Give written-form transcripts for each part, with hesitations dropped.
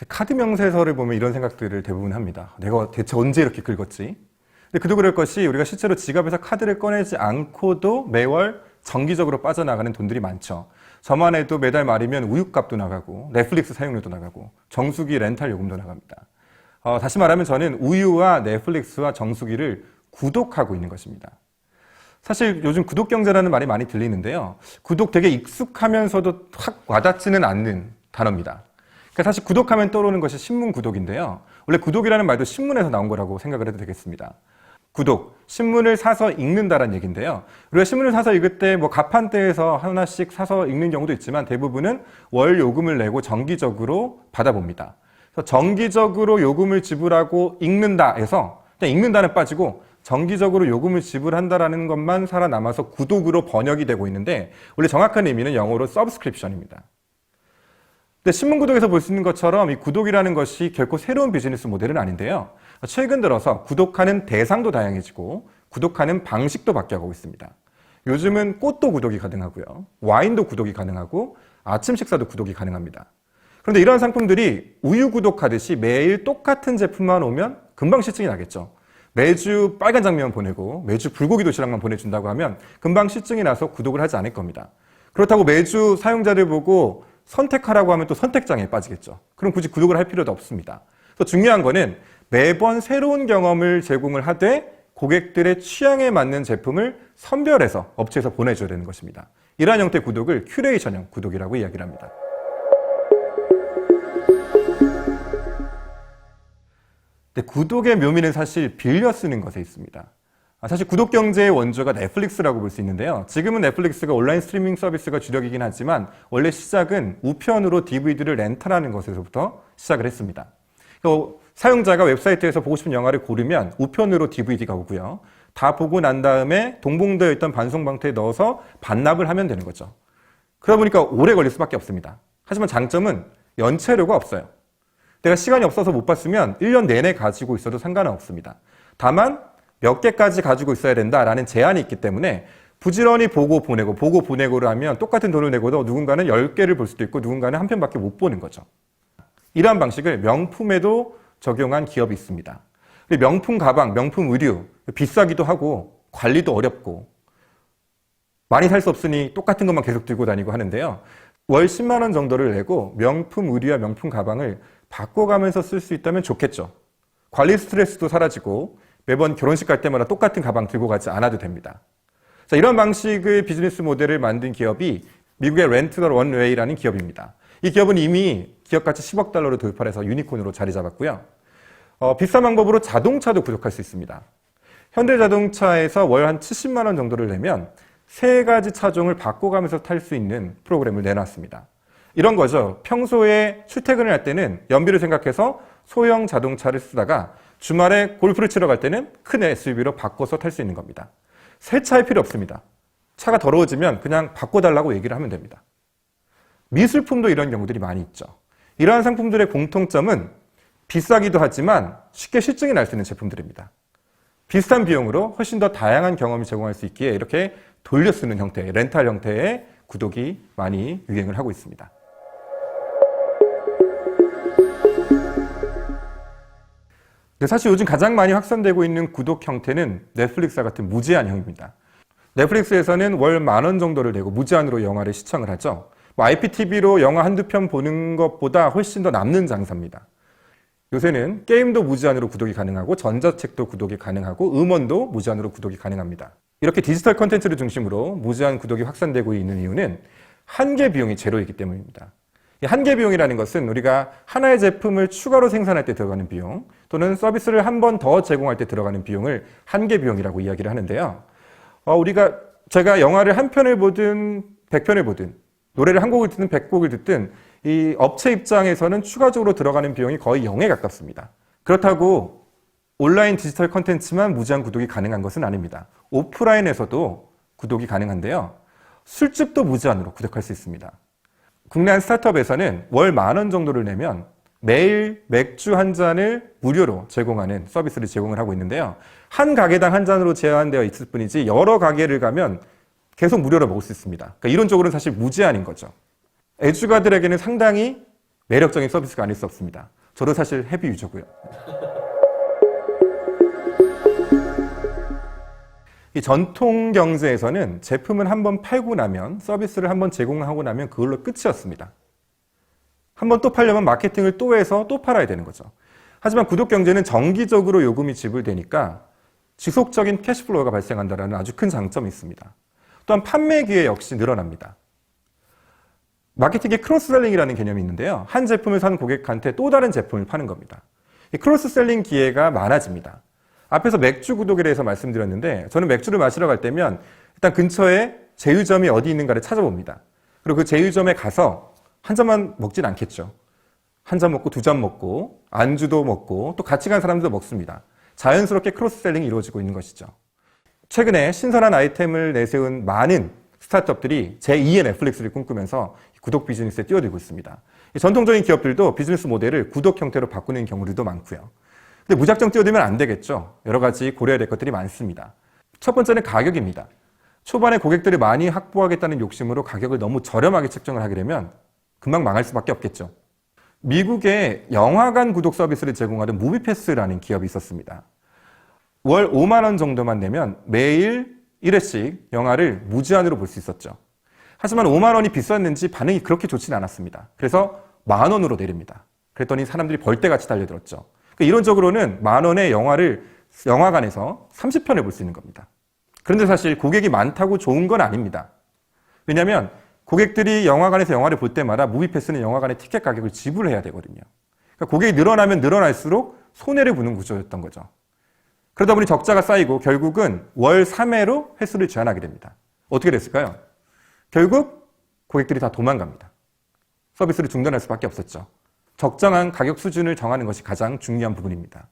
카드 명세서를 보면 이런 생각들을 대부분 합니다. 내가 대체 언제 이렇게 긁었지? 근데 그도 그럴 것이 우리가 실제로 지갑에서 카드를 꺼내지 않고도 매월 정기적으로 빠져나가는 돈들이 많죠. 저만 해도 매달 말이면 우유값도 나가고 넷플릭스 사용료도 나가고 정수기 렌탈 요금도 나갑니다. 다시 말하면 저는 우유와 넷플릭스와 정수기를 구독하고 있는 것입니다. 사실 요즘 구독 경제라는 말이 많이 들리는데요. 구독 되게 익숙하면서도 확 와닿지는 않는 단어입니다. 그러니까 사실 구독하면 떠오르는 것이 신문 구독인데요. 원래 구독이라는 말도 신문에서 나온 거라고 생각을 해도 되겠습니다. 구독, 신문을 사서 읽는다라는 얘기인데요. 우리가 신문을 사서 읽을 때 뭐 가판대에서 하나씩 사서 읽는 경우도 있지만 대부분은 월 요금을 내고 정기적으로 받아봅니다. 그래서 정기적으로 요금을 지불하고 읽는다 해서 그냥 읽는다는 빠지고 정기적으로 요금을 지불한다라는 것만 살아남아서 구독으로 번역이 되고 있는데 원래 정확한 의미는 영어로 subscription입니다. 근데 신문 구독에서 볼 수 있는 것처럼 이 구독이라는 것이 결코 새로운 비즈니스 모델은 아닌데요. 최근 들어서 구독하는 대상도 다양해지고 구독하는 방식도 바뀌어가고 있습니다. 요즘은 꽃도 구독이 가능하고요. 와인도 구독이 가능하고 아침 식사도 구독이 가능합니다. 그런데 이러한 상품들이 우유 구독하듯이 매일 똑같은 제품만 오면 금방 실증이 나겠죠. 매주 빨간 장면 보내고 매주 불고기 도시락만 보내준다고 하면 금방 실증이 나서 구독을 하지 않을 겁니다. 그렇다고 매주 사용자를 보고 선택하라고 하면 또 선택장애 빠지겠죠. 그럼 굳이 구독을 할 필요도 없습니다. 그래서 중요한 거는 매번 새로운 경험을 제공을 하되 고객들의 취향에 맞는 제품을 선별해서 업체에서 보내줘야 되는 것입니다. 이러한 형태의 구독을 큐레이션형 구독이라고 이야기를 합니다. 근데 구독의 묘미는 사실 빌려 쓰는 것에 있습니다. 사실 구독 경제의 원조가 넷플릭스라고 볼 수 있는데요. 지금은 넷플릭스가 온라인 스트리밍 서비스가 주력이긴 하지만 원래 시작은 우편으로 DVD를 렌탈하는 것에서부터 시작을 했습니다. 사용자가 웹사이트에서 보고 싶은 영화를 고르면 우편으로 DVD가 오고요. 다 보고 난 다음에 동봉되어 있던 반송방토에 넣어서 반납을 하면 되는 거죠. 그러다 보니까 오래 걸릴 수밖에 없습니다. 하지만 장점은 연체료가 없어요. 내가 시간이 없어서 못 봤으면 1년 내내 가지고 있어도 상관은 없습니다. 다만 몇 개까지 가지고 있어야 된다라는 제한이 있기 때문에 부지런히 보고 보내고를 하면 똑같은 돈을 내고도 누군가는 10개를 볼 수도 있고 누군가는 한 편밖에 못 보는 거죠. 이러한 방식을 명품에도 적용한 기업이 있습니다. 명품 가방, 명품 의류, 비싸기도 하고 관리도 어렵고 많이 살 수 없으니 똑같은 것만 계속 들고 다니고 하는데요. 월 10만 원 정도를 내고 명품 의류와 명품 가방을 바꿔가면서 쓸 수 있다면 좋겠죠. 관리 스트레스도 사라지고 매번 결혼식 갈 때마다 똑같은 가방 들고 가지 않아도 됩니다. 자, 이런 방식의 비즈니스 모델을 만든 기업이 미국의 렌트더 원웨이라는 기업입니다. 이 기업은 이미 기업 가치 10억 달러로 돌파를 해서 유니콘으로 자리 잡았고요. 비싼 방법으로 자동차도 구독할 수 있습니다. 현대자동차에서 월 한 70만 원 정도를 내면 3가지 차종을 바꿔가면서 탈 수 있는 프로그램을 내놨습니다. 이런 거죠. 평소에 출퇴근을 할 때는 연비를 생각해서 소형 자동차를 쓰다가 주말에 골프를 치러 갈 때는 큰 SUV로 바꿔서 탈 수 있는 겁니다. 세차할 필요 없습니다. 차가 더러워지면 그냥 바꿔달라고 얘기를 하면 됩니다. 미술품도 이런 경우들이 많이 있죠. 이러한 상품들의 공통점은 비싸기도 하지만 쉽게 실증이 날 수 있는 제품들입니다. 비슷한 비용으로 훨씬 더 다양한 경험을 제공할 수 있기에 이렇게 돌려 쓰는 형태, 렌탈 형태의 구독이 많이 유행을 하고 있습니다. 사실 요즘 가장 많이 확산되고 있는 구독 형태는 넷플릭스와 같은 무제한형입니다. 넷플릭스에서는 월 10,000원 정도를 내고 무제한으로 영화를 시청을 하죠. IPTV로 영화 한두 편 보는 것보다 훨씬 더 남는 장사입니다. 요새는 게임도 무제한으로 구독이 가능하고 전자책도 구독이 가능하고 음원도 무제한으로 구독이 가능합니다. 이렇게 디지털 콘텐츠를 중심으로 무제한 구독이 확산되고 있는 이유는 한계 비용이 제로이기 때문입니다. 이 한계 비용이라는 것은 우리가 하나의 제품을 추가로 생산할 때 들어가는 비용 또는 서비스를 한 번 더 제공할 때 들어가는 비용을 한계 비용이라고 이야기를 하는데요. 제가 영화를 한 편을 보든 100편을 보든 노래를 한 곡을 듣든 100곡을 듣든 이 업체 입장에서는 추가적으로 들어가는 비용이 거의 0에 가깝습니다. 그렇다고 온라인 디지털 콘텐츠만 무제한 구독이 가능한 것은 아닙니다. 오프라인에서도 구독이 가능한데요. 술집도 무제한으로 구독할 수 있습니다. 국내 한 스타트업에서는 월 10,000원 정도를 내면 매일 맥주 한 잔을 무료로 제공하는 서비스를 제공을 하고 있는데요. 한 가게당 한 잔으로 제한되어 있을 뿐이지 여러 가게를 가면 계속 무료로 먹을 수 있습니다. 그러니까 이론적으로는 사실 무제한인 거죠. 애주가들에게는 상당히 매력적인 서비스가 아닐 수 없습니다. 저도 사실 헤비 유저고요. 이 전통 경제에서는 제품을 한번 팔고 나면, 서비스를 한번 제공하고 나면 그걸로 끝이었습니다. 한번 또 팔려면 마케팅을 또 해서 또 팔아야 되는 거죠. 하지만 구독 경제는 정기적으로 요금이 지불되니까 지속적인 캐시플로우가 발생한다는 아주 큰 장점이 있습니다. 또한 판매 기회 역시 늘어납니다. 마케팅에 크로스셀링이라는 개념이 있는데요. 한 제품을 산 고객한테 또 다른 제품을 파는 겁니다. 이 크로스셀링 기회가 많아집니다. 앞에서 맥주 구독에 대해서 말씀드렸는데, 저는 맥주를 마시러 갈 때면 일단 근처에 제휴점이 어디 있는가를 찾아봅니다. 그리고 그 제휴점에 가서 한 잔만 먹진 않겠죠. 한 잔 먹고 두 잔 먹고 안주도 먹고 또 같이 간 사람들도 먹습니다. 자연스럽게 크로스셀링이 이루어지고 있는 것이죠. 최근에 신선한 아이템을 내세운 많은 스타트업들이 제2의 넷플릭스를 꿈꾸면서 구독 비즈니스에 뛰어들고 있습니다. 전통적인 기업들도 비즈니스 모델을 구독 형태로 바꾸는 경우들도 많고요. 근데 무작정 뛰어들면 안 되겠죠. 여러 가지 고려해야 될 것들이 많습니다. 첫 번째는 가격입니다. 초반에 고객들을 많이 확보하겠다는 욕심으로 가격을 너무 저렴하게 책정을 하게 되면 금방 망할 수밖에 없겠죠. 미국에 영화관 구독 서비스를 제공하는 무비패스라는 기업이 있었습니다. 월 5만 원 정도만 내면 매일 1회씩 영화를 무제한으로 볼 수 있었죠. 하지만 5만 원이 비쌌는지 반응이 그렇게 좋지는 않았습니다. 그래서 만 원으로 내립니다. 그랬더니 사람들이 벌떼같이 달려들었죠. 그러니까 이론적으로는 만 원의 영화를 영화관에서 30편을 볼 수 있는 겁니다. 그런데 사실 고객이 많다고 좋은 건 아닙니다. 왜냐하면 고객들이 영화관에서 영화를 볼 때마다 무비패스는 영화관의 티켓 가격을 지불해야 되거든요. 그러니까 고객이 늘어나면 늘어날수록 손해를 보는 구조였던 거죠. 그러다 보니 적자가 쌓이고 결국은 월 3회로 횟수를 제한하게 됩니다. 어떻게 됐을까요? 결국 고객들이 다 도망갑니다. 서비스를 중단할 수밖에 없었죠. 적정한 가격 수준을 정하는 것이 가장 중요한 부분입니다.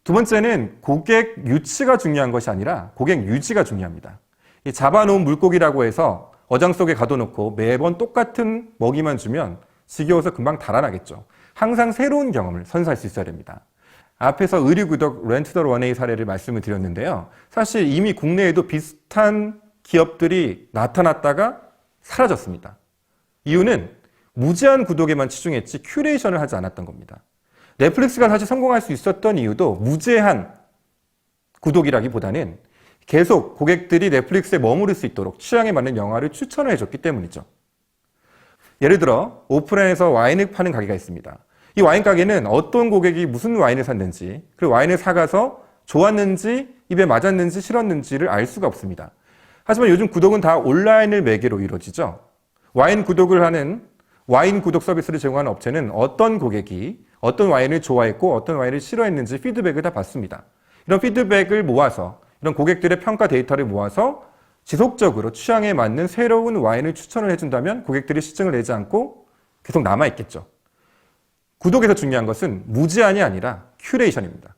두 번째는 고객 유치가 중요한 것이 아니라 고객 유지가 중요합니다. 이 잡아놓은 물고기라고 해서 어장 속에 가둬놓고 매번 똑같은 먹이만 주면 지겨워서 금방 달아나겠죠. 항상 새로운 경험을 선사할 수 있어야 됩니다. 앞에서 의류구독 렌트더원웨이 사례를 말씀을 드렸는데요. 사실 이미 국내에도 비슷한 기업들이 나타났다가 사라졌습니다. 이유는 무제한 구독에만 치중했지 큐레이션을 하지 않았던 겁니다. 넷플릭스가 사실 성공할 수 있었던 이유도 무제한 구독이라기보다는 계속 고객들이 넷플릭스에 머무를 수 있도록 취향에 맞는 영화를 추천을 해줬기 때문이죠. 예를 들어 오프라인에서 와인을 파는 가게가 있습니다. 이 와인 가게는 어떤 고객이 무슨 와인을 샀는지, 그리고 와인을 사가서 좋았는지, 입에 맞았는지, 싫었는지를 알 수가 없습니다. 하지만 요즘 구독은 다 온라인을 매개로 이루어지죠. 와인 구독을 하는 와인 구독 서비스를 제공하는 업체는 어떤 고객이 어떤 와인을 좋아했고 어떤 와인을 싫어했는지 피드백을 다 받습니다. 이런 피드백을 모아서, 이런 고객들의 평가 데이터를 모아서 지속적으로 취향에 맞는 새로운 와인을 추천을 해준다면 고객들이 시증을 내지 않고 계속 남아있겠죠. 구독에서 중요한 것은 무제한이 아니라 큐레이션입니다.